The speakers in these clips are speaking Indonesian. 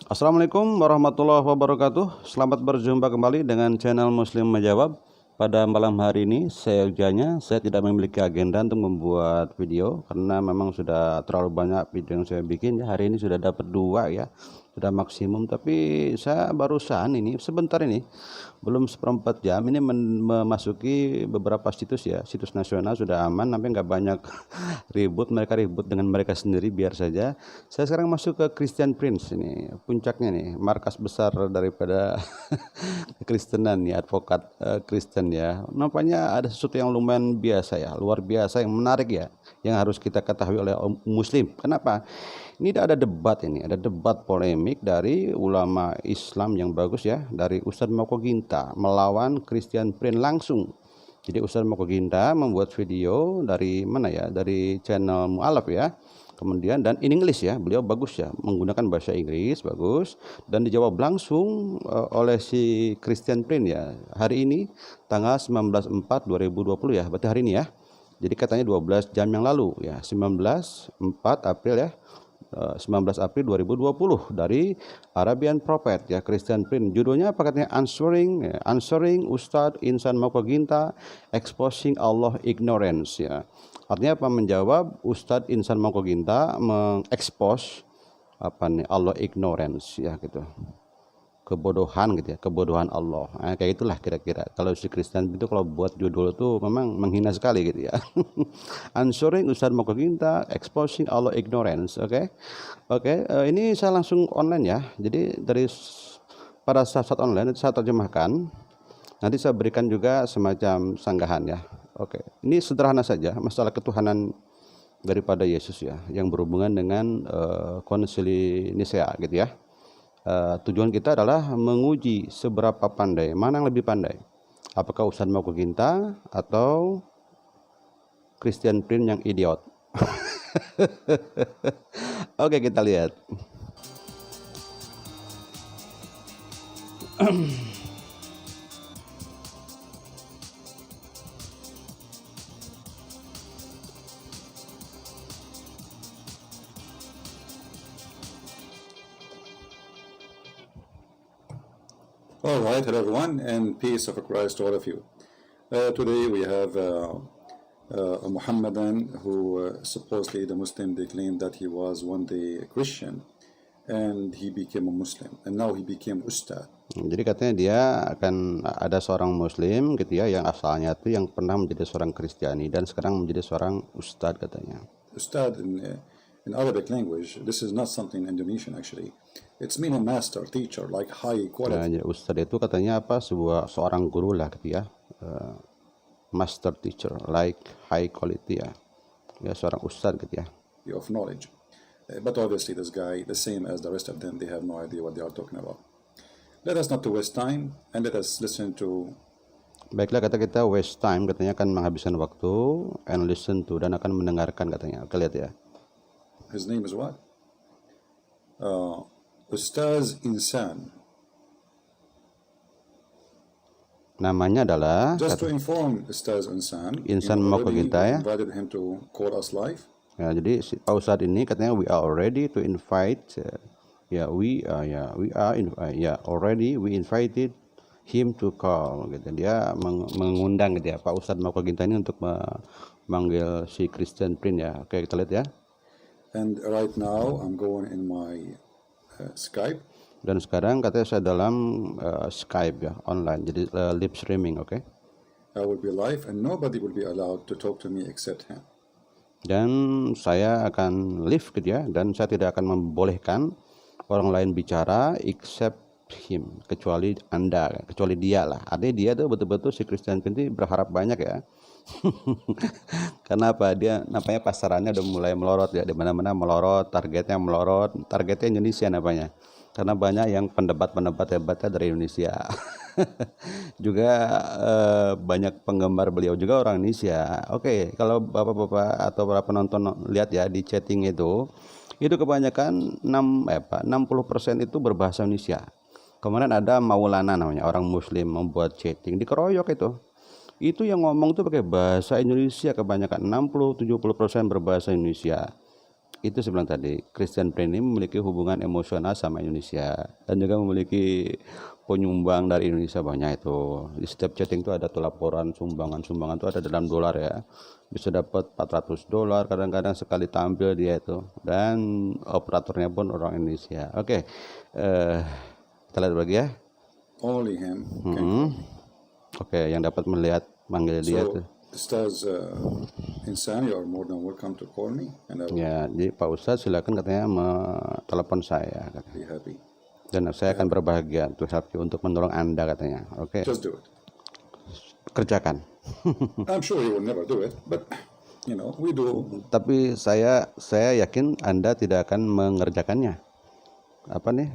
Assalamualaikum warahmatullahi wabarakatuh. Selamat berjumpa kembali dengan channel Muslim Menjawab. Pada malam hari ini saya tidak memiliki agenda untuk membuat video karena memang sudah terlalu banyak video yang saya bikin ya. Hari ini sudah dapat 2 ya, sudah maksimum. Tapi saya barusan ini sebentar ini, belum seperempat jam ini memasuki beberapa situs ya, situs nasional sudah aman, sampai nggak banyak mereka ribut dengan mereka sendiri, biar saja. Saya sekarang masuk ke Christian Prince, ini puncaknya nih, markas besar daripada kekristenan ya, advokat Kristen ya. Nampaknya ada sesuatu yang lumayan biasa ya, luar biasa, yang menarik ya, yang harus kita ketahui oleh muslim. Kenapa? Ini ada debat, ini ada debat polemik dari ulama Islam yang bagus ya, dari Ustadz Moko Ginta melawan Christian Prince langsung. Jadi Ustadz Moko Ginta membuat video dari mana ya, dari channel Mu'alaf ya, kemudian dan in English ya, beliau bagus ya, menggunakan bahasa Inggris bagus, dan dijawab langsung oleh si Christian Prince ya, hari ini tanggal 19/4/2020 ya, berarti hari ini ya. Jadi katanya 12 jam yang lalu ya, 19/4 April ya, 19 April 2020, dari Arabian Prophet ya, Christian Prince. Judulnya apa katanya? Answering Ustadz Insan Moko Ginta, Exposing Allah Ignorance ya. Artinya apa? Menjawab Ustadz Insan Moko Ginta mengekspos apa nih, Allah ignorance ya gitu, kebodohan gitu ya, kebodohan Allah. Nah, kayak itulah kira-kira. Kalau si Kristen itu kalau buat judul itu memang menghina sekali gitu ya. Answering Ustadz Moko Ginta, Exposing Allah Ignorance. Oke. Ini saya langsung online ya. Jadi dari pada saat online itu saya terjemahkan. Nanti saya berikan juga semacam sanggahan ya. Oke. Ini sederhana saja, masalah ketuhanan daripada Yesus ya, yang berhubungan dengan konsili Nisea gitu ya. Tujuan kita adalah menguji seberapa pandai, mana yang lebih pandai, apakah Ustadz Moko Ginta atau Christian Prince yang idiot. Oke, kita lihat. All right, hello everyone, and peace of Christ to all of you. Today we have a Muhammadan who supposedly the Muslim, they claim that he was one day a Christian and he became a Muslim and now he became Ustad. Jadi katanya dia akan ada seorang Muslim gitu ya, yang asalnya itu yang pernah menjadi seorang Kristiani dan sekarang menjadi seorang Ustad katanya. Ustad in Arabic language, this is not something Indonesian actually. It's mean a master, teacher, like high quality. Nah, jadi Ustad itu katanya apa? Seorang guru lah gitu ya, master teacher, like high quality ya, seorang Ustad gitu ya. Of knowledge. But obviously this guy, the same as the rest of them, they have no idea what they are talking about. Let us not to waste time and let us listen to. Baiklah, kata kita waste time, katanya akan menghabiskan waktu, and listen to, dan akan mendengarkan katanya. Oke, lihat ya. His name is what? Ustaz Insan. Namanya adalah, just to inform Ustaz Insan Moko Ginta ya. Invited him to call us live. Ya, jadi si Pak Ustadz ini katanya we are ready to invite. We invited him to call gitu. Dia mengundang gitu ya, Pak Ustadz Moko Ginta ini untuk memanggil si Christian Prince ya. Oke, kita lihat ya. And right now I'm going in my Skype. Dan sekarang katanya saya dalam Skype ya, online, jadi live streaming. Oke. I will be live and nobody will be allowed to talk to me except him. Dan saya akan live gitu ya, dan saya tidak akan membolehkan orang lain bicara except him, kecuali Anda, kecuali dia lah. Artinya dia tuh betul-betul si Christian Prince berharap banyak ya. Karena apa? Dia nampaknya pasarannya udah mulai melorot ya, di mana-mana melorot, targetnya Indonesia nampaknya. Karena banyak yang pendebat hebatnya dari Indonesia. Juga banyak penggemar beliau juga orang Indonesia. Oke, kalau bapak-bapak atau para penonton lihat ya di chatting itu kebanyakan 60% itu berbahasa Indonesia. Kemarin ada Maulana namanya, orang Muslim, membuat chatting, dikeroyok itu yang ngomong tuh pakai bahasa Indonesia kebanyakan, 60-70% berbahasa Indonesia. itu saya bilang tadi, Christian Prince ini memiliki hubungan emosional sama Indonesia dan juga memiliki penyumbang dari Indonesia banyak itu. Di setiap chatting itu ada tuh laporan sumbangan itu ada dalam dolar ya. Bisa dapat $400 kadang-kadang sekali tampil dia itu, dan operatornya pun orang Indonesia. Oke. Kita lihat lagi ya. Only him can call me. Oke, yang dapat melihat manggil dia tuh. So, Ustaz Insan, you are more than welcome to call me, and I will Ya, jadi Pak Ustadz silakan katanya telepon saya katanya. be happy. Dan saya akan berbahagia untuk menolong Anda katanya. Oke, Just do it. kerjakan. I'm sure he will never do it, but we do. Tapi saya yakin Anda tidak akan mengerjakannya. Apa nih?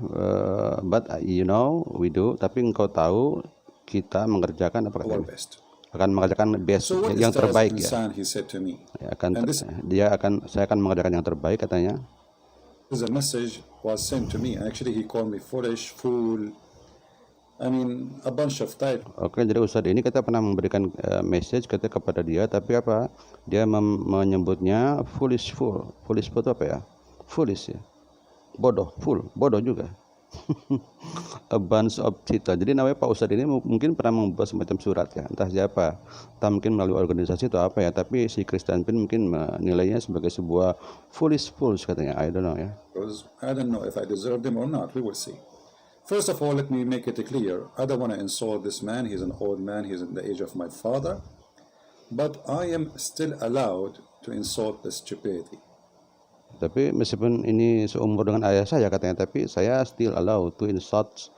But we do. Tapi engkau tahu kita mengerjakan apa Our katanya? best. Akan mengerjakan best, So what yang Ustaz terbaik ya. Insan, he said to me, Ya, saya akan mengerjakan yang terbaik katanya. the message was sent to me. Actually, he called me foolish, fool. I mean, a bunch of type. Oke, jadi Ustadz ini kita pernah memberikan message kepada dia, tapi apa? Dia menyebutnya foolish fool. Foolish fool itu apa ya? Foolish ya. Bodoh juga. A bunch of cita. Jadi namanya Pak Ustadz ini mungkin pernah membuat semacam surat ya, entah siapa, entah mungkin melalui organisasi atau apa ya, tapi si Christian Pin mungkin menilainya sebagai sebuah foolish fools katanya. I don't know ya. Because I don't know if I deserve them or not. We will see. First of all, let me make it clear. I don't want to insult this man. He's an old man. He's in the age of my father. But I am still allowed to insult the stupidity. Tapi meskipun ini seumur dengan ayah saya katanya, tapi saya still allow to insult.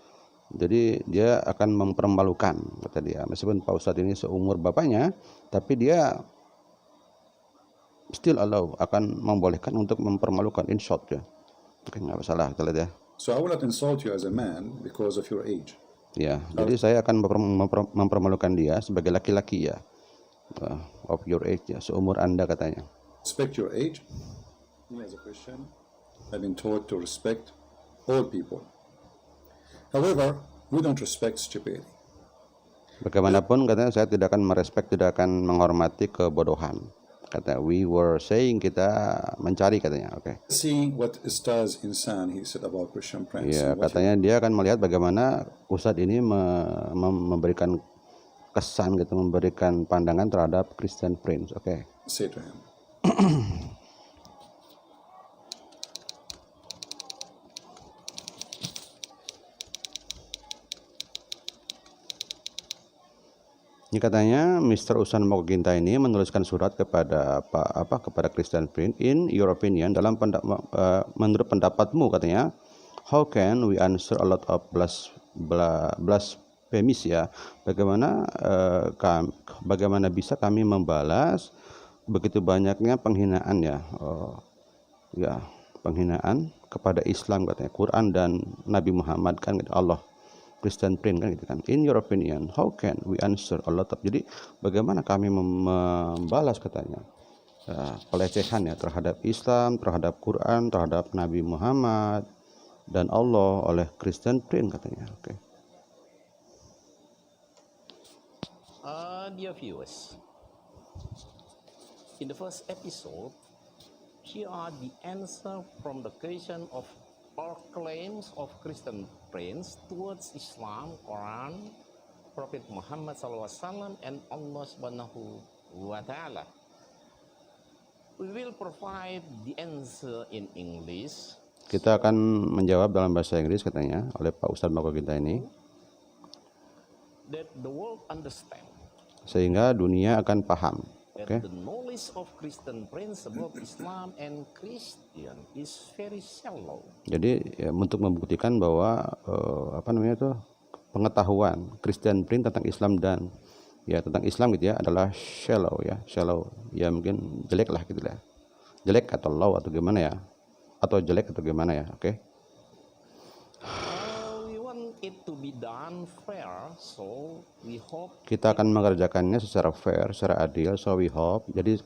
Jadi dia akan mempermalukan kata dia. Meskipun Pak Ustadz ini seumur bapaknya, tapi dia still allow, akan membolehkan untuk mempermalukan, insult ya. Oke, nggak masalah, kita lihat ya. So I will not insult you as a man because of your age. Ya, jadi saya akan mempermalukan dia sebagai laki-laki ya. Of your age ya, seumur Anda katanya. Respect your age. Me as a Christian, I've been taught to respect all people. However, we don't respect stupidity. Bagaimanapun katanya saya tidak akan merespek, tidak akan menghormati kebodohan. Kata we were saying, kita mencari katanya. Oke. See what Ustaz Insan he said about Christian Prince. Ya, katanya dia akan melihat bagaimana Ustadz ini memberikan kesan gitu, memberikan pandangan terhadap Christian Prince. Oke. Say to him. Ini katanya Mr. Usan Mokoginta ini menuliskan surat kepada kepada Christian Prince. In your opinion, menurut pendapatmu katanya, how can we answer a lot of blasphemies ya? Bagaimana bisa kami membalas begitu banyaknya penghinaan ya? Penghinaan kepada Islam katanya, Quran dan Nabi Muhammad kan, Allah. Christian Prince kan gitu kan. In your opinion, how can we answer a lot of, jadi bagaimana kami membalas katanya pelecehan ya terhadap Islam, terhadap Quran, terhadap Nabi Muhammad dan Allah oleh Christian Prince katanya. Oke. Dear viewers, in the first episode, here are the answer from the question of all claims of Christian Prince towards Islam, Quran, Prophet Muhammad SAW, and Allah Subhanahu wa Ta'ala. We will provide the answer in English. Kita akan menjawab dalam bahasa Inggris katanya oleh Pak Ustadz Mokoginta ini, that the world understand. Sehingga dunia akan paham. Okay. The knowledge of Christian Prince about Islam and Christian is very shallow. Jadi ya, untuk membuktikan bahwa pengetahuan Christian Prince tentang Islam dan ya tentang Islam gitu ya adalah shallow ya, mungkin jelek lah gitu lah, jelek atau low atau gimana ya, atau jelek atau gimana ya. Oke. We want it to be done fair, so we hope. Kita akan mengerjakannya secara fair, secara adil, so we hope. Jadi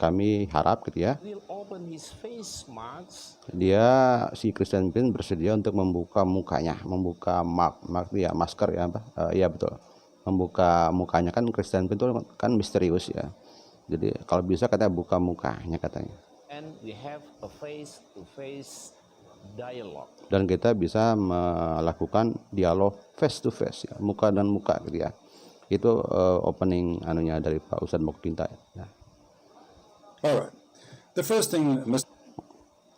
kami harap gitu ya. Will open his face marks. Dia si Christian Prince bersedia untuk membuka mukanya, membuka ya masker ya, iya betul. Membuka mukanya kan Christian Prince itu kan misterius ya. Jadi kalau bisa katanya buka mukanya katanya. and we have a face-to-face dialogue. Dan kita bisa melakukan dialog face to face, ya, muka dan muka gitu ya. Itu opening anunya dari Pak Ustadz Mokhtar ya. Alright. The first thing,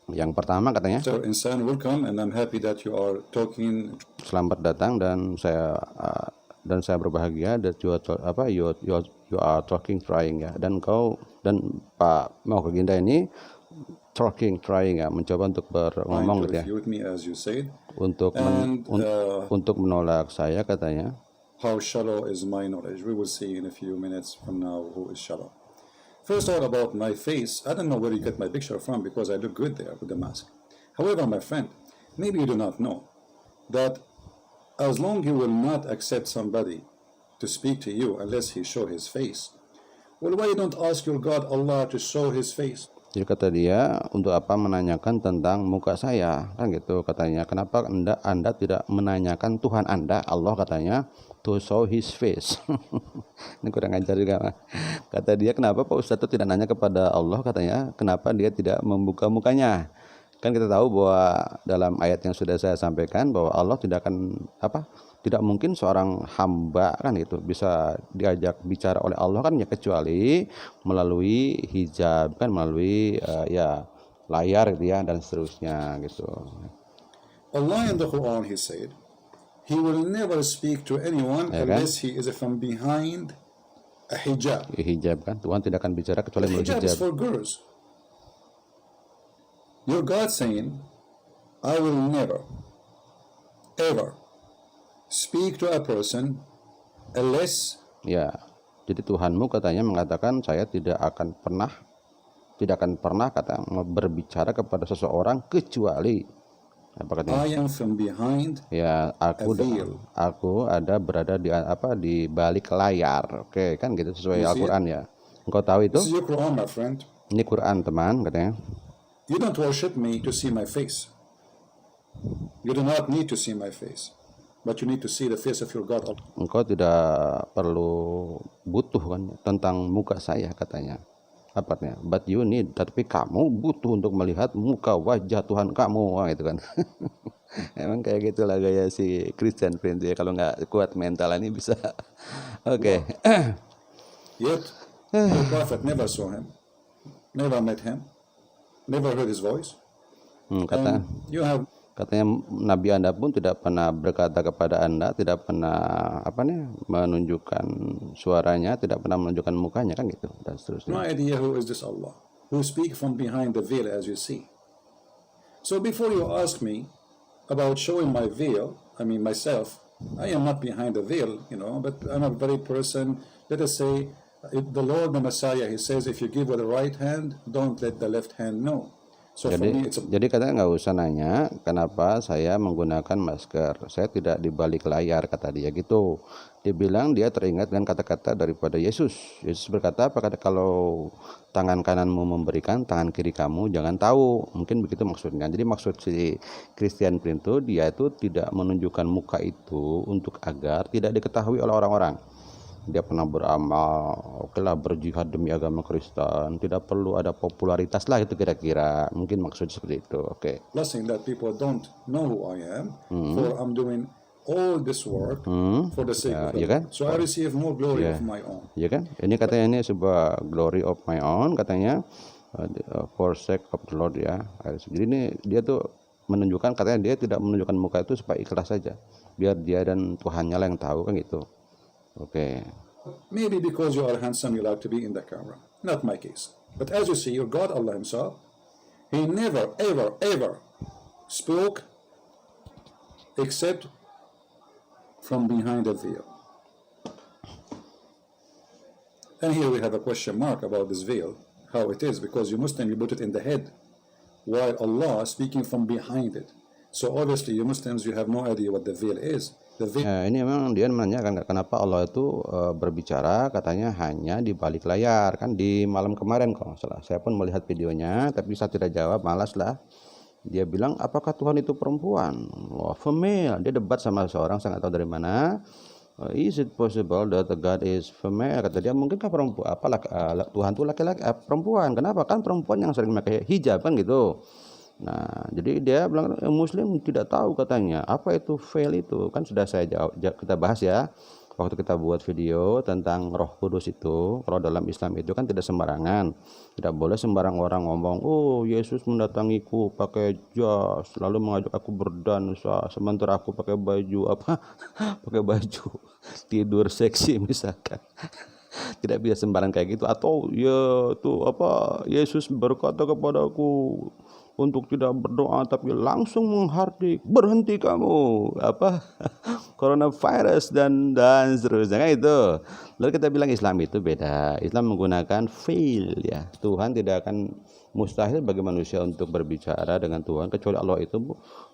Yang pertama katanya, Mr. Insan, welcome, and I'm happy that you are talking. selamat datang, dan saya berbahagia that you are talking trying ya, dan Pak Mokhtar ini trying ya, mencoba untuk ngomong gitu ya, Refute me as you said. untuk untuk menolak saya katanya. How shallow is my knowledge? We will see in a few minutes from now who is shallow. First of all, about my face, I don't know where you get my picture from because I look good there with the mask. However, my friend, maybe you do not know that as long you will not accept somebody to speak to you unless he show his face, well, why you don't ask your God Allah to show his face? Jadi kata dia, untuk apa menanyakan tentang muka saya, kan gitu katanya. Kenapa anda tidak menanyakan Tuhan Anda, Allah katanya, to show his face. Ini kurang ajar juga. Kata dia, kenapa Pak Ustadz itu tidak nanya kepada Allah, katanya, kenapa dia tidak membuka mukanya. Kan kita tahu bahwa dalam ayat yang sudah saya sampaikan bahwa Allah tidak mungkin seorang hamba kan itu bisa diajak bicara oleh Allah kan ya, kecuali melalui hijab kan, melalui layar gitu ya, dan seterusnya gitu. Allah in the Quran, he said, he will never speak to anyone unless he is from behind a hijab. Hijab kan, Tuhan tidak akan bicara kecuali melalui Hijab is hijab. for girls. Your God saying, I will never, ever speak to a person unless. Ya, jadi Tuhanmu katanya mengatakan, saya tidak akan pernah kata berbicara kepada seseorang kecuali apa katanya? I am from behind. Ya, aku ada berada di balik layar. Oke, kan gitu sesuai Al-Qur'an ya. Engkau tahu itu? This is your Quran, my friend. Ini Quran, teman, katanya. You don't worship me to see my face. You do not need to see my face, but you need to see the face of your God. Engkau tidak perlu butuh kan tentang muka saya, katanya. Apanya? But you need, tapi kamu butuh untuk melihat muka wajah Tuhan kamu, wah itu kan. Emang kayak gitulah gaya si Christian Prince ya, kalau nggak kuat mental ini bisa. Oke. Yet the prophet never saw him, never met him, never heard his voice. And you have. Katanya Nabi Anda pun tidak pernah berkata kepada Anda, tidak pernah menunjukkan suaranya, tidak pernah menunjukkan mukanya kan gitu, dan seterusnya. No idea who is this Allah, who speak from behind the veil as you see. So before you ask me about showing my veil, I mean myself, I am not behind the veil, but I'm a very person. Let us say the Lord, the Messiah, he says, if you give with the right hand, don't let the left hand know. So Jadi katanya nggak usah nanya kenapa saya menggunakan masker. Saya tidak di balik layar, kata dia gitu. Dia bilang dia teringat dengan kata-kata daripada Yesus. Yesus berkata, kalau tangan kananmu memberikan, tangan kiri kamu jangan tahu. Mungkin begitu maksudnya. Jadi maksud si Christian Prince itu, dia itu tidak menunjukkan muka itu untuk agar tidak diketahui oleh orang-orang. Dia pernah beramal, berjihad demi agama Kristen, tidak perlu ada popularitas lah, itu kira-kira mungkin maksud seperti itu. Oke. Blessing that people don't know who I am, for I'm doing all this work for the sake of ya kan? So I receive no glory of my own. Ya kan? Ini katanya ini sebuah glory of my own, katanya for sake of the Lord ya. Jadi ini dia tuh menunjukkan, katanya dia tidak menunjukkan muka itu supaya ikhlas saja, biar dia dan Tuhannya lah yang tahu kan gitu. Okay. Maybe because you are handsome, you like to be in the camera. Not my case. But as you see, your God, Allah Himself, He never, ever, ever spoke except from behind the veil. And here we have a question mark about this veil, how it is, because you Muslim, you put it in the head, while Allah speaking from behind it. So obviously, you Muslims, you have no idea what the veil is. Ini memang dia menanyakan kenapa Allah itu berbicara katanya hanya di balik layar, kan di malam kemarin kalau nggak salah. Saya pun melihat videonya, tapi saya tidak jawab, malas lah. Dia bilang, apakah Tuhan itu perempuan? Wah, female. Dia debat sama seorang, saya nggak tahu dari mana. Is it possible that God is female? Kata dia, mungkinkah perempuan Tuhan itu laki-laki perempuan? Kenapa? Kan perempuan yang sering pakai hijab kan gitu. Nah, jadi dia bilang Muslim tidak tahu katanya apa itu veil itu. Kan sudah saya kita bahas ya waktu kita buat video tentang Roh Kudus itu. Kalau dalam Islam itu kan tidak sembarangan, tidak boleh sembarang orang ngomong, oh Yesus mendatangiku pakai jas lalu mengajak aku berdansa sementara aku pakai baju apa pakai baju tidur seksi misalkan. Tidak bisa sembarang kayak gitu. Atau ya tuh apa, Yesus berkata kepadaku untuk tidak berdoa tapi langsung menghardik, berhenti kamu apa coronavirus dan seterusnya kan itu. Lalu kita bilang Islam itu beda. Islam menggunakan veil ya. Tuhan tidak akan, mustahil bagi manusia untuk berbicara dengan Tuhan kecuali Allah itu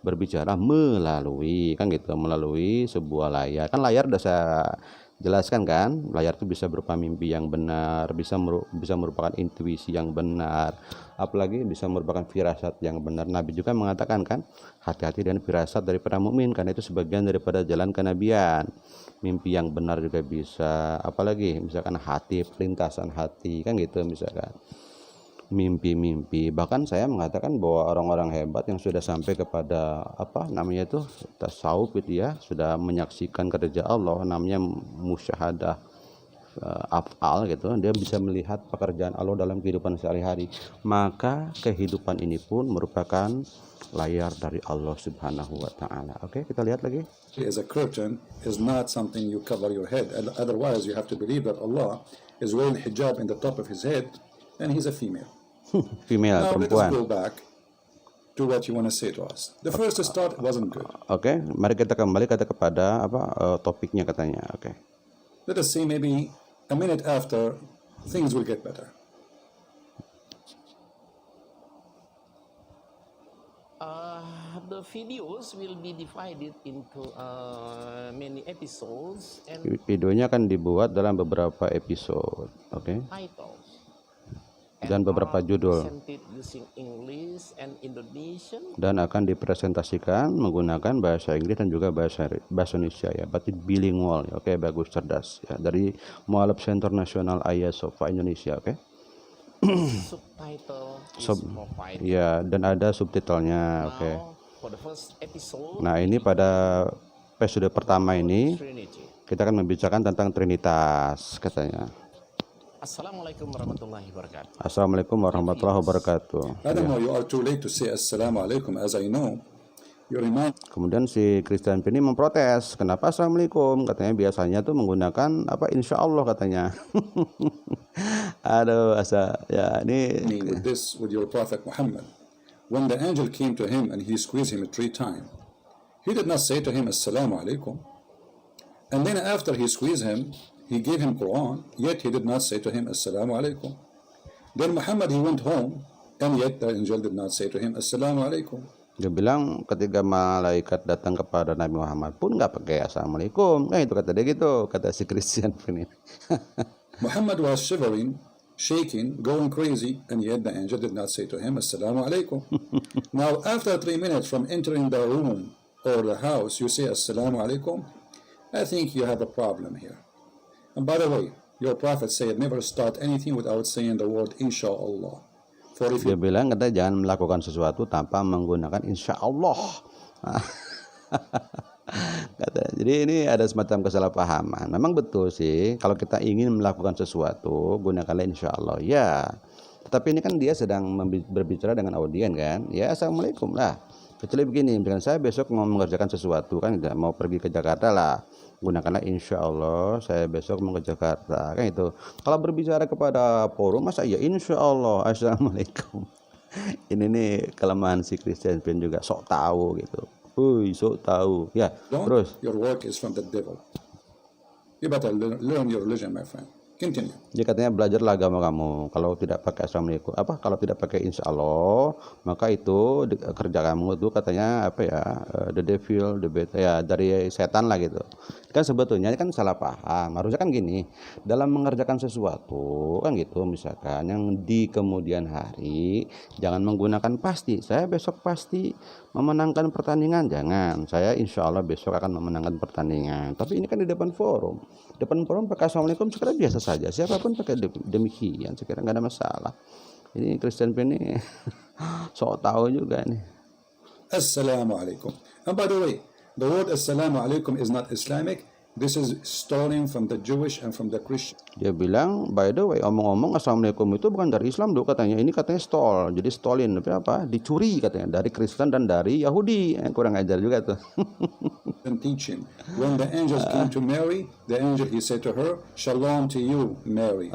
berbicara melalui kan gitu, melalui sebuah layar. Kan layar udah saya jelaskan kan, layar itu bisa berupa mimpi yang benar, bisa merupakan intuisi yang benar, apalagi bisa merupakan firasat yang benar. Nabi juga mengatakan kan, hati-hati dengan firasat daripada mukmin, karena itu sebagian daripada jalan kenabian. Mimpi yang benar juga bisa, apalagi misalkan hati, pelintasan hati kan gitu, misalkan mimpi-mimpi. Bahkan saya mengatakan bahwa orang-orang hebat yang sudah sampai kepada apa namanya itu tasawuf itu ya, sudah menyaksikan kerja Allah, namanya musyahadah af'al gitu, dia bisa melihat pekerjaan Allah dalam kehidupan sehari-hari. Maka kehidupan ini pun merupakan layar dari Allah Subhanahu wa taala. Oke, kita lihat lagi. As a curtain is not something you cover your head. Otherwise, you have to believe that Allah is wearing hijab in the top of his head and he's a female. Female, Now let us perempuan. go back to what you want to say to us. The first start wasn't good. Oke, mari kita kembali kepada topiknya katanya. Oke. Let us say maybe a minute after things will get better. The videos will be divided into many episodes and Videonya akan dibuat dalam beberapa episode, oke? titles. Dan beberapa judul. Presented using English and Indonesian. Dan akan dipresentasikan menggunakan bahasa Inggris dan juga bahasa Indonesia ya, berarti bilingual ya. Oke, bagus, cerdas ya, dari Mualaf Center Nasional Ayah Sofa Indonesia. Oke. Subtitle is provided. Ya, dan ada subtitlenya. Oke. Now, for the first episode, Nah, ini pada episode pertama ini Trinity. kita akan membicarakan tentang Trinitas katanya. Assalamualaikum warahmatullahi wabarakatuh. Assalamualaikum warahmatullahi wabarakatuh. I don't know, you are too late to say assalamu alaikum. As I know, you remind Kemudian si Christian ini memprotes, kenapa assalamualaikum? Katanya biasanya tuh menggunakan apa, insya Allah katanya. Aduh, ya ini me with your Prophet Muhammad. When the angel came to him and he squeezed him 3 times, he did not say to him assalamu alaikum. And then after he squeezed him, he gave him Quran, yet he did not say to him assalamu alaikum. Then Muhammad, he went home, and yet the angel did not say to him assalamu alaikum. dia bilang ketika malaikat datang kepada Nabi Muhammad pun nggak pakai assalamualaikum, kan itu kata dia gitu, kata si Christian ini. Muhammad was shivering, shaking, going crazy, and yet the angel did not say to him assalamu alaikum. Now after 3 minutes from entering the room or the house, you say assalamu alaikum. I think you have a problem here. And by the way, your prophet said never start anything without saying the word inshallah. For if Dia you bilang kata jangan melakukan sesuatu tanpa menggunakan insya Allah. Kata, jadi ini ada semacam kesalahpahaman. Memang betul sih, kalau kita ingin melakukan sesuatu gunakanlah insya Allah ya. Tetapi ini kan dia sedang berbicara dengan audien kan, ya assalamualaikum lah. Kecuali begini, misalkan saya besok mau mengerjakan sesuatu kan, mau pergi ke Jakarta lah, gunakanlah insya Allah saya besok mau ke Jakarta kan itu. Kalau berbicara kepada forum masa ya insya Allah assalamualaikum. Ini nih kelemahan si Christian Pin juga, sok tahu gitu. Sok tahu ya. don't, Terus your work is from the devil. You better learn your religion, my friend. Continue. dia katanya belajarlah agama kamu. Kalau tidak pakai assalamualaikum, kalau tidak pakai insya Allah, maka itu kerja kamu itu katanya apa ya, the devil, the beta ya, dari setan lah gitu. Kan sebetulnya kan salah paham. Harusnya kan gini, dalam mengerjakan sesuatu kan gitu, misalkan yang di kemudian hari jangan menggunakan pasti. Saya besok pasti memenangkan pertandingan, jangan. Saya insya Allah besok akan memenangkan pertandingan. Tapi ini kan di depan forum. Depan forum pakai assalamualaikum sekira biasa saja. Siapapun pakai demikian, sekira nggak ada masalah. Ini Christian Pin ini sok tahu juga nih. Assalamu alaikum. And by the way, the word Assalamu alaikum is not Islamic. This is stolen from the Jewish and from the Christian. Dia bilang, by the way, omong-omong assalamualaikum itu bukan dari Islam dong katanya. Ini katanya stole, jadi stolin, tapi apa? Dicuri katanya dari Kristen dan dari Yahudi. Kurang ajar juga tuh. And teaching. When the angels came to Mary, the angel he said to her, "Shalom to you, Mary."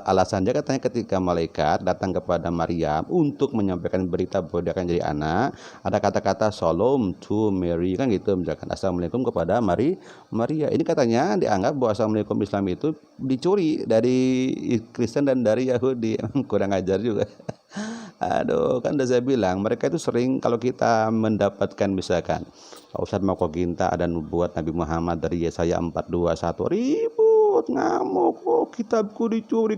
Alasan dia katanya ketika malaikat datang kepada Maryam untuk menyampaikan berita bahwa dia akan jadi anak, ada kata-kata shalom to Mary, kan gitu, misalkan assalamualaikum kepada Maria. Ini katanya dianggap bahwa assalamualaikum Islam itu dicuri dari Kristen dan dari Yahudi. Kurang ajar juga. Aduh, kan udah saya bilang mereka itu sering kalau kita mendapatkan misalkan Pak Ustadz mau Ginta ada nubuat Nabi Muhammad dari Yesaya 4:21, ribut, ngamuk, kitabku dicuri.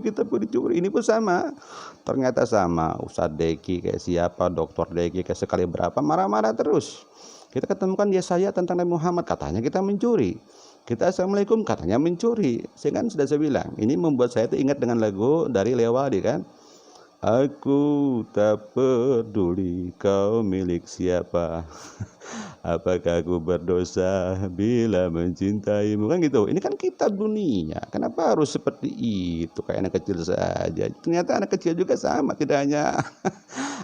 Ini pun sama, ternyata sama. Ustadz Deki kayak siapa, Dokter Deki kayak sekali berapa marah-marah terus. Kita ketemukan Yesaya tentang Nabi Muhammad, katanya kita mencuri. Kita assalamualaikum, katanya mencuri. Sehingga sudah saya bilang, ini membuat saya itu ingat dengan lagu dari Lewadi kan. Aku tak peduli kau milik siapa. Apakah aku berdosa bila mencintaimu, kan gitu. Ini kan kitab dunia, kenapa harus seperti itu kayak anak kecil saja? Ternyata anak kecil juga sama, tidak hanya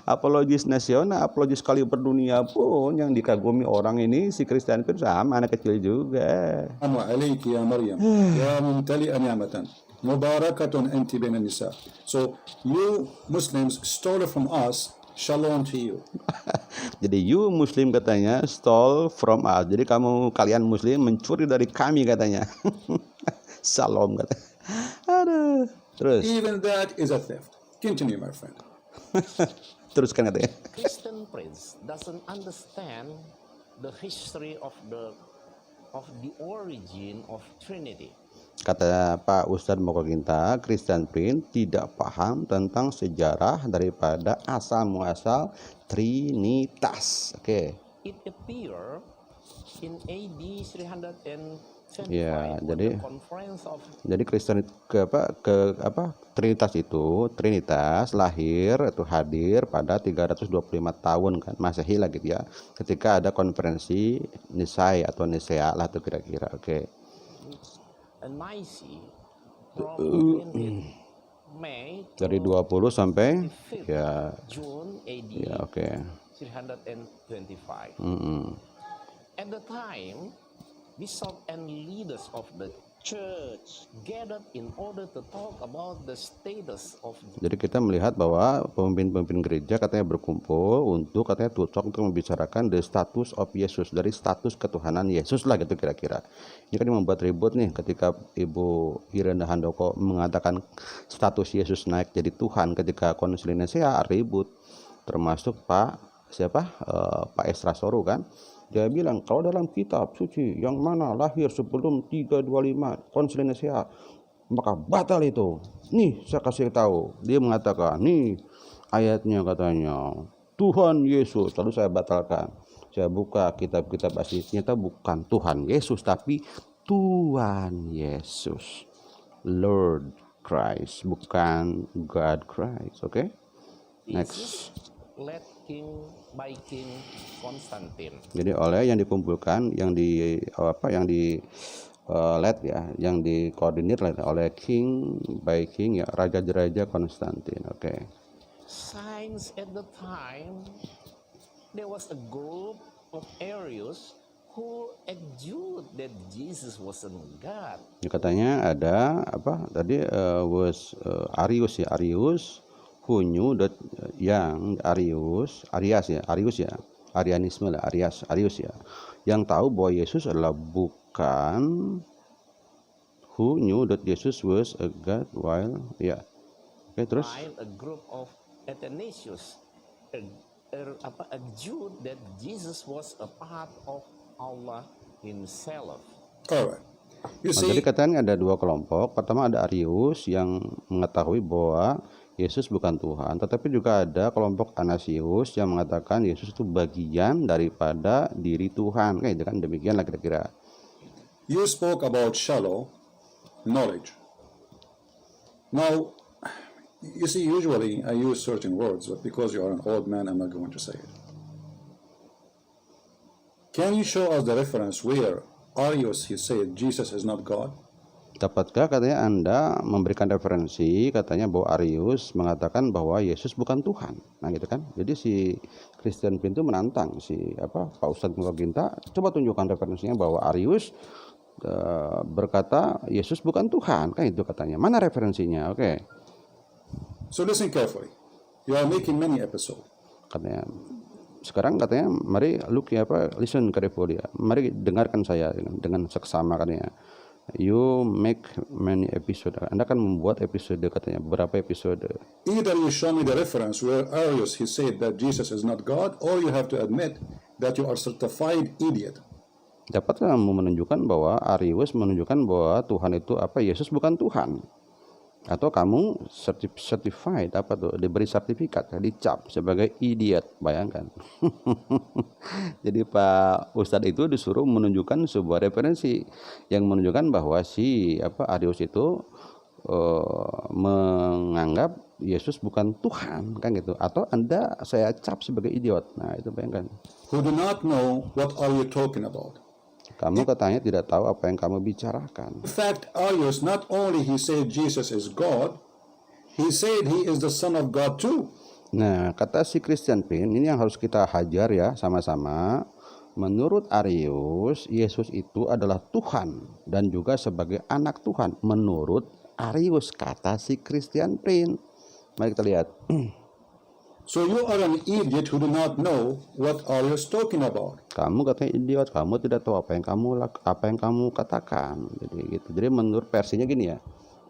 apologis nasional, apologis kali berdunia pun yang dikagumi orang ini si Kristen pun sama, anak kecil juga. Assalamu alayki ya Maryam, ya mumtali'a ni'matan, mubarakatun anti baina nisa. So you Muslims stole from us. Shalom to you. Jadi you Muslim katanya stole from us. Jadi kalian Muslim mencuri dari kami katanya. Shalom katanya. Aduh. Terus. Even that is a theft. Continue, my friend. Teruskan katanya. Christian prince doesn't understand the history of the origin of Trinity. Kata Pak Ustadz Mokoginta, Christian Prince tidak paham tentang sejarah daripada asal-muasal Trinitas. Oke. It appear in AD 325. Ya, the conference of jadi Kristen Trinitas lahir atau hadir pada 325 tahun kan Masehi lah gitu ya. Ketika ada konferensi Nisea lah tuh kira-kira. Oke. Nicene from 20 May Dari 20 sampai ya June AD ya oke. 325. At the time, bishops and leaders of the church gathered in order to talk about the status of. Jadi kita melihat bahwa pemimpin-pemimpin gereja katanya berkumpul untuk katanya untuk membicarakan the status of Yesus, dari status ketuhanan Yesus lah gitu kira-kira. Ini kan membuat ribut nih ketika Ibu Irene Handoko mengatakan status Yesus naik jadi Tuhan ketika Konsili Nisea ribut, termasuk Pak Esra Soru kan. Dia bilang kalau dalam kitab suci yang mana lahir sebelum 325 Konsili Nisea maka batal itu. Nih saya kasih tahu. Dia mengatakan nih ayatnya katanya Tuhan Yesus. Lalu saya batalkan. Saya buka kitab-kitab asli, ternyata bukan Tuhan Yesus tapi Tuhan Yesus, Lord Christ, bukan God Christ. Oke? Next. Led by King Constantine. Jadi oleh yang dikumpulkan, yang dikoordinir oleh King ya raja-raja Konstantin. Oke. Since at the time there was a group of Arius who argued that Jesus wasn't God. Ya, katanya ada Arius who knew that Arianisme lah, Arius ya, yang tahu bahwa Yesus adalah bukan, who knew that Jesus was a God while ya. Oke, terus A group of Athanasius argued that Jesus was a part of Allah himself. All right. You Nah, jadi see, katanya ada dua kelompok. Pertama ada Arius yang mengetahui bahwa Yesus bukan Tuhan, tetapi juga ada kelompok Anasius yang mengatakan Yesus itu bagian daripada diri Tuhan. Kayak itu kan, demikianlah kira-kira. you spoke about shallow knowledge. Now, you see, usually I use certain words, but because you are an old man, I'm not going to say it. Can you show us the reference where Arius he said Jesus is not God? Dapatkah katanya Anda memberikan referensi katanya bahwa Arius mengatakan bahwa Yesus bukan Tuhan. Nah gitu kan. Jadi si Christian Pin itu menantang si Pak Ustadz Mukaginta, coba tunjukkan referensinya bahwa Arius berkata Yesus bukan Tuhan, kan itu katanya. Mana referensinya? Oke. So listen carefully. You are making many episodes. Katanya sekarang katanya mari listen carefully. Mari dengarkan saya dengan seksama katanya. You make many episode. Anda akan membuat episode katanya, beberapa episode. Either you show me the reference where Arius he said that Jesus is not God, or you have to admit that you are certified idiot. Dapat kamu menunjukkan bahwa Arius menunjukkan bahwa Tuhan itu Yesus bukan Tuhan, atau kamu certified diberi sertifikat, dicap sebagai idiot, bayangkan. Jadi Pak Ustadz itu disuruh menunjukkan sebuah referensi yang menunjukkan bahwa si Arius itu menganggap Yesus bukan Tuhan, kan gitu, atau Anda saya cap sebagai idiot. Nah itu bayangkan. Who do not know what are you talking about. Kamu katanya tidak tahu apa yang kamu bicarakan. In fact, Arius not only he said Jesus is God, he said he is the Son of God too. Nah, kata si Christian Pin, ini yang harus kita hajar ya sama-sama. Menurut Arius, Yesus itu adalah Tuhan dan juga sebagai anak Tuhan. Menurut Arius, kata si Christian Pin. Mari kita lihat. So you are an idiot who do not know what Arius talking about. Kamu katanya idiot, kamu tidak tahu apa yang kamu katakan. Jadi gitu. Jadi menurut versinya gini ya.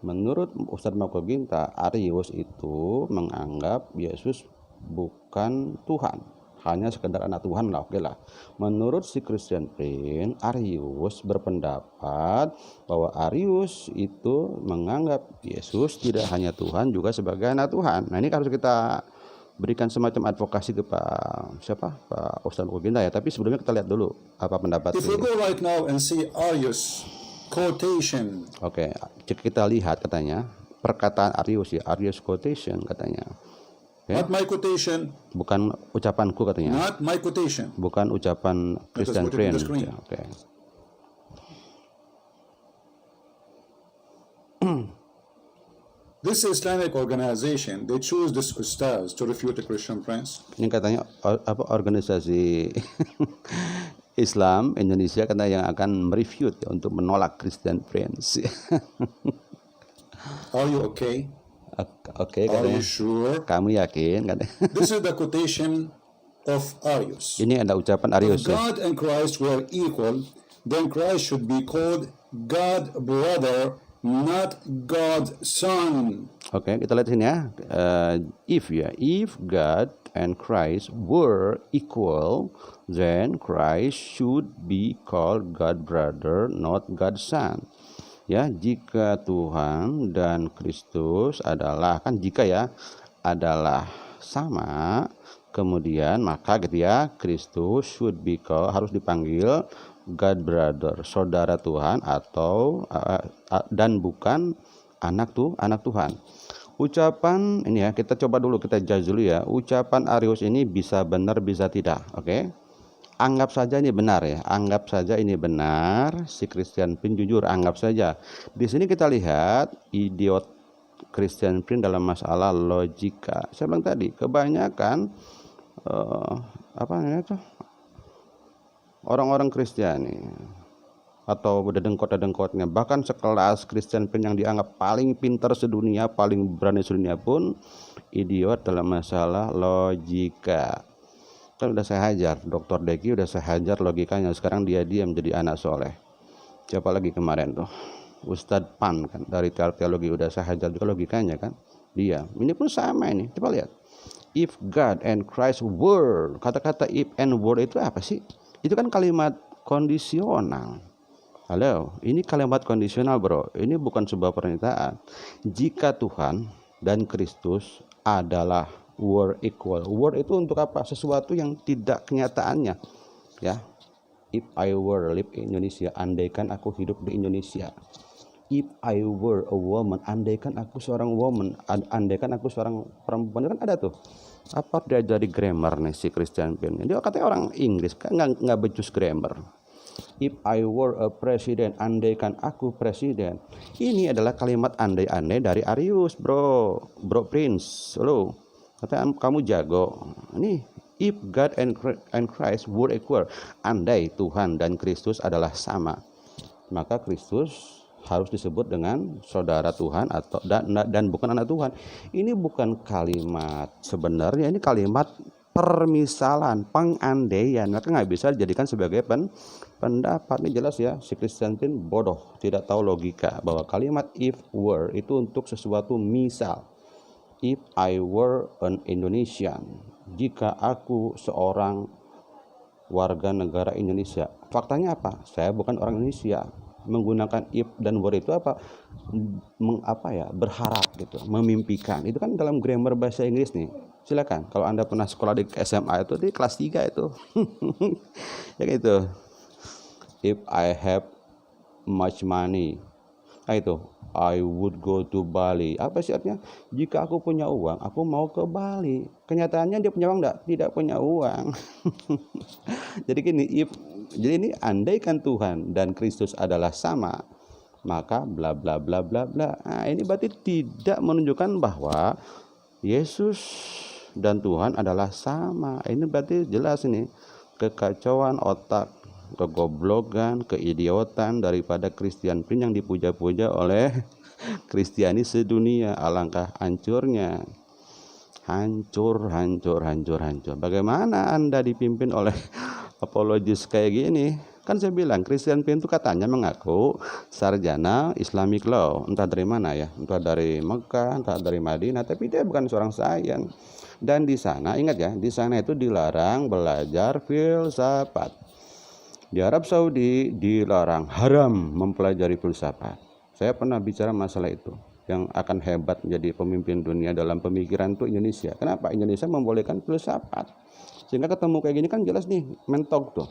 Menurut Ustadz Mukaginta, Arius itu menganggap Yesus bukan Tuhan, hanya sekedar anak Tuhan lah, oke lah. Menurut si Christian Pin, Arius berpendapat bahwa Arius itu menganggap Yesus tidak hanya Tuhan, juga sebagai anak Tuhan. Nah ini harus kita berikan semacam advokasi ke Pak Ustadz Mukaginta ya. Tapi sebelumnya kita lihat dulu apa pendapat. If we go right now and see Arius quotation. Oke, kita lihat katanya perkataan Arius ya, Arius quotation katanya. Okay. Not my quotation. Bukan ucapanku katanya. Not my quotation. Bukan ucapan Christian Pin. Ya, oke. This Islamic organization, they choose this ustaz to refute the Christian Prince. Ini katanya organisasi Islam Indonesia katanya yang akan merefute ya, untuk menolak Christian Prince. Are you okay? Oke, Are katanya. you sure? Kamu yakin katanya. This is the quotation of Arius. Ini ada ucapan Arius If ya. God and Christ were equal, then Christ should be called God brother, not God son. Oke, kita lihat sini ya. If God and Christ were equal, then Christ should be called God brother, not God son. Ya, jika Tuhan dan Kristus adalah, kan jika ya, adalah sama, kemudian maka gitu ya, Kristus should be called, harus dipanggil God brother, saudara Tuhan, atau dan bukan anak Tuhan. Ucapan ini ya, kita coba dulu, kita judge dulu ya. Ucapan Arius ini bisa benar bisa tidak, oke? Anggap saja ini benar ya, anggap saja ini benar. Si Christian Pin jujur, anggap saja. Di sini kita lihat idiot Christian Pin dalam masalah logika. Saya bilang tadi, kebanyakan orang-orang Kristiani atau dedengkot-dedengkotnya, bahkan sekelas Christian Pin yang dianggap paling pintar sedunia, paling berani sedunia pun idiot dalam masalah logika. Kan udah saya hajar, Dr. Deki udah saya hajar logikanya, sekarang dia menjadi anak soleh. Siapa lagi kemarin tuh? Ustadz Pan kan, dari teologi udah saya hajar juga logikanya kan. Dia, ini pun sama ini, coba lihat. If God and Christ were, kata-kata if and were itu apa sih? Itu kan kalimat kondisional. Halo, ini kalimat kondisional bro, ini bukan sebuah pernyataan. Jika Tuhan dan Kristus adalah were equal. Were itu untuk apa? Sesuatu yang tidak kenyataannya, ya. If I were live in Indonesia, andaikan aku hidup di Indonesia. If I were a woman, andaikan aku seorang woman, andaikan aku seorang perempuan, kan ada tuh. Apa dia jadi grammar nih si Christian Pin? Dia katanya orang Inggris, kan nggak becus grammar. If I were a president, andaikan aku presiden. Ini adalah kalimat andai-andai dari Arius, bro Prince. Halo, katanya kamu jago. Ini if God and Christ were equal, andai Tuhan dan Kristus adalah sama, maka Kristus harus disebut dengan saudara Tuhan atau dan bukan anak Tuhan. Ini bukan kalimat sebenarnya, ini kalimat permisalan, pengandaian, maka nggak bisa dijadikan sebagai pendapat. Ini jelas ya, si Christian Pin bodoh, tidak tahu logika bahwa kalimat if were itu untuk sesuatu misal. If I were an Indonesian, jika aku seorang warga negara Indonesia. Faktanya apa? Saya bukan orang Indonesia. Menggunakan if dan were itu apa? Berharap gitu, memimpikan. Itu kan dalam grammar bahasa Inggris nih. Silakan kalau Anda pernah sekolah di SMA itu di kelas 3 itu. Ya gitu. If I have much money. Nah itu, I would go to Bali. Apa sih artinya? Jika aku punya uang, aku mau ke Bali. Kenyataannya dia punya uang enggak? Tidak punya uang. Jadi gini, jadi ini andaikan Tuhan dan Kristus adalah sama, maka bla bla bla bla bla. Nah, ini berarti tidak menunjukkan bahwa Yesus dan Tuhan adalah sama. Ini berarti jelas ini kekacauan otak, kegoblokan, keidiotan daripada Christian Pin yang dipuja-puja oleh Kristiani sedunia. Alangkah hancurnya. Hancur. Bagaimana Anda dipimpin oleh apologis kayak gini? Kan saya bilang Christian Pin itu katanya mengaku sarjana Islamic Law, entah dari mana ya, entah dari Mekah, entah dari Madinah, tapi dia bukan seorang sains. Dan di sana, ingat ya, di sana itu dilarang belajar filsafat. Di Arab Saudi dilarang, haram mempelajari filsafat. Saya pernah bicara masalah itu. Yang akan hebat menjadi pemimpin dunia dalam pemikiran itu Indonesia. Kenapa? Indonesia membolehkan filsafat. Sehingga ketemu kayak gini kan jelas nih, mentok tuh.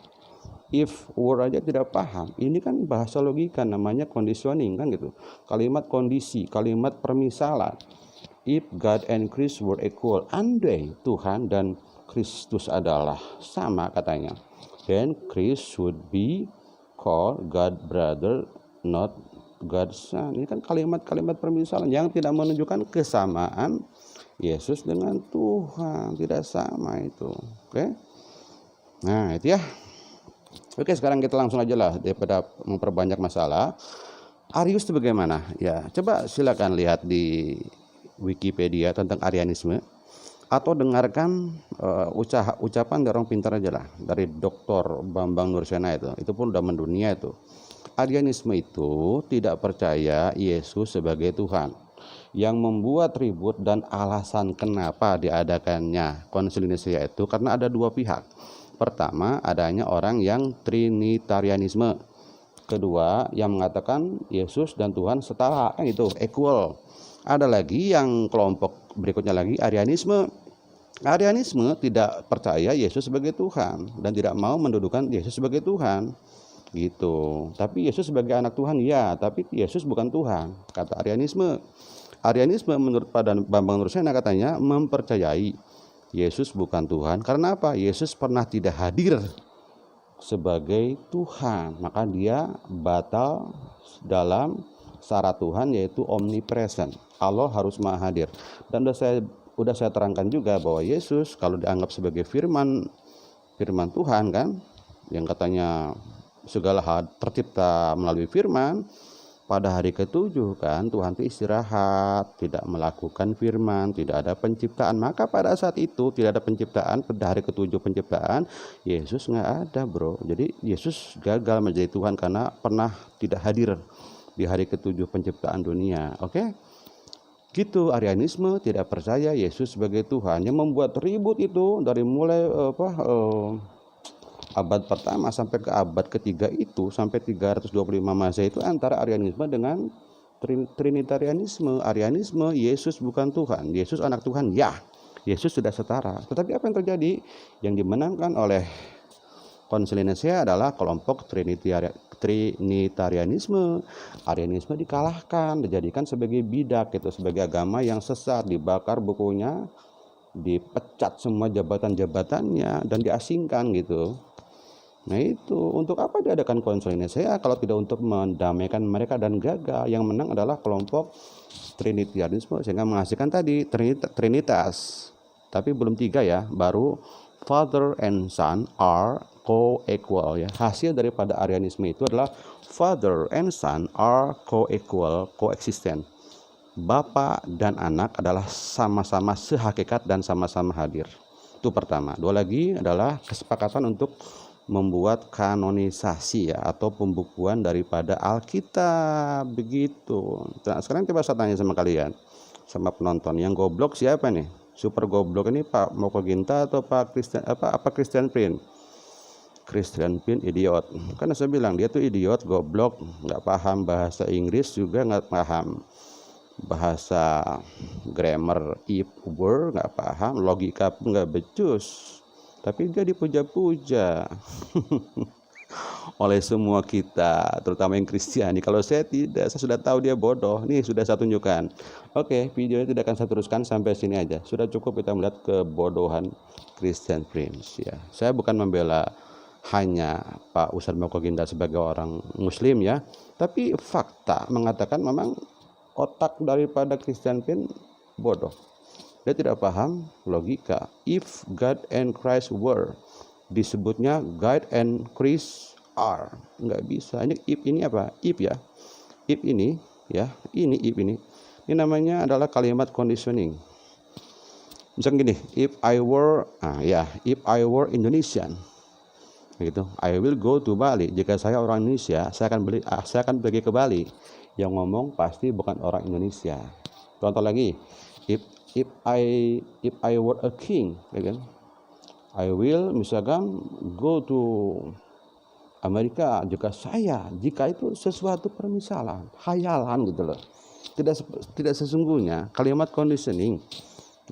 If were aja tidak paham. Ini kan bahasa logika, namanya conditioning kan gitu. Kalimat kondisi, kalimat permisalan. If God and Christ were equal, andai Tuhan dan Kristus adalah sama katanya, then Christ should be called God brother, not God son. Ini kan kalimat-kalimat permisalan yang tidak menunjukkan kesamaan Yesus dengan Tuhan, tidak sama itu. Oke? Nah itu ya. Oke, sekarang kita langsung aja lah daripada memperbanyak masalah. Arius itu bagaimana? Ya, coba silakan lihat di Wikipedia tentang Arianisme atau dengarkan ucapan dari orang pintar aja lah, dari Dr. Bambang Nursena itu pun udah mendunia itu. Arianisme itu tidak percaya Yesus sebagai Tuhan. Yang membuat ribut dan alasan kenapa diadakannya Konsil Nisia itu karena ada dua pihak. Pertama, adanya orang yang Trinitarianisme. Kedua, yang mengatakan Yesus dan Tuhan setara, kan itu equal. Ada lagi yang kelompok berikutnya lagi, Arianisme. Arianisme tidak percaya Yesus sebagai Tuhan dan tidak mau mendudukan Yesus sebagai Tuhan. Gitu. Tapi Yesus sebagai anak Tuhan ya, tapi Yesus bukan Tuhan, kata Arianisme. Arianisme menurut Pak Bambang Nursena katanya mempercayai Yesus bukan Tuhan. Karena apa? Yesus pernah tidak hadir sebagai Tuhan, maka dia batal dalam syarat Tuhan, yaitu omnipresent. Allah harus maha hadir. Dan sudah saya terangkan juga bahwa Yesus kalau dianggap sebagai firman Tuhan kan, yang katanya segala hal tercipta melalui firman, pada hari ke-7 kan Tuhan itu istirahat, tidak melakukan firman, tidak ada penciptaan. Maka pada saat itu tidak ada penciptaan, pada hari ke-7 penciptaan Yesus nggak ada bro. Jadi Yesus gagal menjadi Tuhan karena pernah tidak hadir di hari ke-7 penciptaan dunia. Oke? Gitu. Arianisme tidak percaya Yesus sebagai Tuhan. Yang membuat ribut itu dari mulai abad pertama sampai ke abad ketiga itu, sampai 325 Masehi itu antara Arianisme dengan Trinitarianisme. Arianisme, Yesus bukan Tuhan, Yesus anak Tuhan, ya, Yesus sudah setara. Tetapi apa yang terjadi? Yang dimenangkan oleh Konsili Nisea adalah kelompok Trinitarianisme. Arianisme dikalahkan, dijadikan sebagai bidak, gitu, sebagai agama yang sesat, dibakar bukunya, dipecat semua jabatan-jabatannya, dan diasingkan gitu. Nah itu, untuk apa diadakan Konsili Nisea kalau tidak untuk mendamaikan mereka dan gagal? Yang menang adalah kelompok Trinitarianisme, sehingga menghasilkan tadi Trinitas. Tapi belum 3 ya, baru Father and Son are co-equal ya. Hasil daripada Arianisme itu adalah Father and Son are co-equal, coexistent. Bapa dan anak adalah sama-sama sehakikat dan sama-sama hadir. Itu pertama. 2 lagi adalah kesepakatan untuk membuat kanonisasi ya, atau pembukuan daripada Alkitab, begitu. Nah, sekarang coba saya tanya sama kalian, sama penonton, yang goblok siapa nih? Super goblok ini Pak Moko Ginta atau Pak Christian Prince? Christian Prince idiot. Karena saya bilang dia tuh idiot, goblok, nggak paham bahasa Inggris, juga nggak paham bahasa grammar, if, word, nggak paham, logika pun nggak becus. Tapi dia dipuja-puja oleh semua kita, terutama yang Kristiani. Kalau saya tidak, saya sudah tahu dia bodoh. Nih sudah saya tunjukkan. Oke, video ini tidak akan saya teruskan, sampai sini aja. Sudah cukup kita melihat kebodohan Christian Prince ya. Saya bukan membela hanya Pak Ustadz Moko Ginta sebagai orang Muslim ya, tapi fakta mengatakan memang otak daripada Christian Prince bodoh. Dia tidak paham logika. If God and Christ were, disebutnya God and Christ are. Nggak bisa. Ini if ini apa? If ya. If ini ya. Ini if ini. Ini namanya adalah kalimat conditioning. Misalnya gini, if I were Indonesian, gitu. I will go to Bali. Jika saya orang Indonesia, saya akan pergi ke Bali. Yang ngomong pasti bukan orang Indonesia. Contoh lagi, if I were a king, ya kan? I will misalkan go to Amerika. Jika itu sesuatu permisalan, khayalan gitu loh. Tidak sesungguhnya, kalimat conditioning.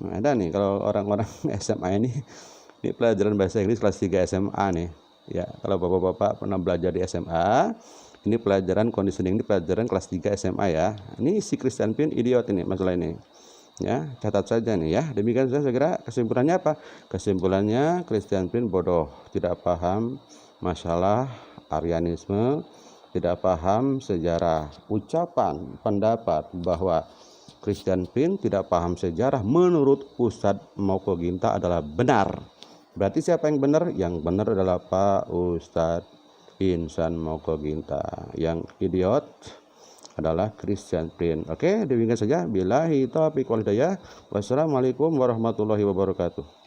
Nah, ada nih kalau orang-orang SMA ini pelajaran bahasa Inggris kelas 3 SMA nih. Ya, kalau Bapak-bapak pernah belajar di SMA, ini pelajaran conditioning, ini pelajaran kelas 3 SMA ya. Ini si Christian Prince idiot ini masalah ini. Ya, catat saja nih ya. Demikian saya kira kesimpulannya apa? Kesimpulannya Christian Prince bodoh, tidak paham masalah Arianisme, tidak paham sejarah. Ucapan pendapat bahwa Christian Prince tidak paham sejarah menurut Ustadz Moko Ginta adalah benar. Berarti siapa yang benar? Yang benar adalah Pak Ustadz Insan Moko Ginta. Yang idiot adalah Christian Prince. Oke, demikian saja. Billahi taufiq wal hidayah. Wassalamualaikum warahmatullahi wabarakatuh.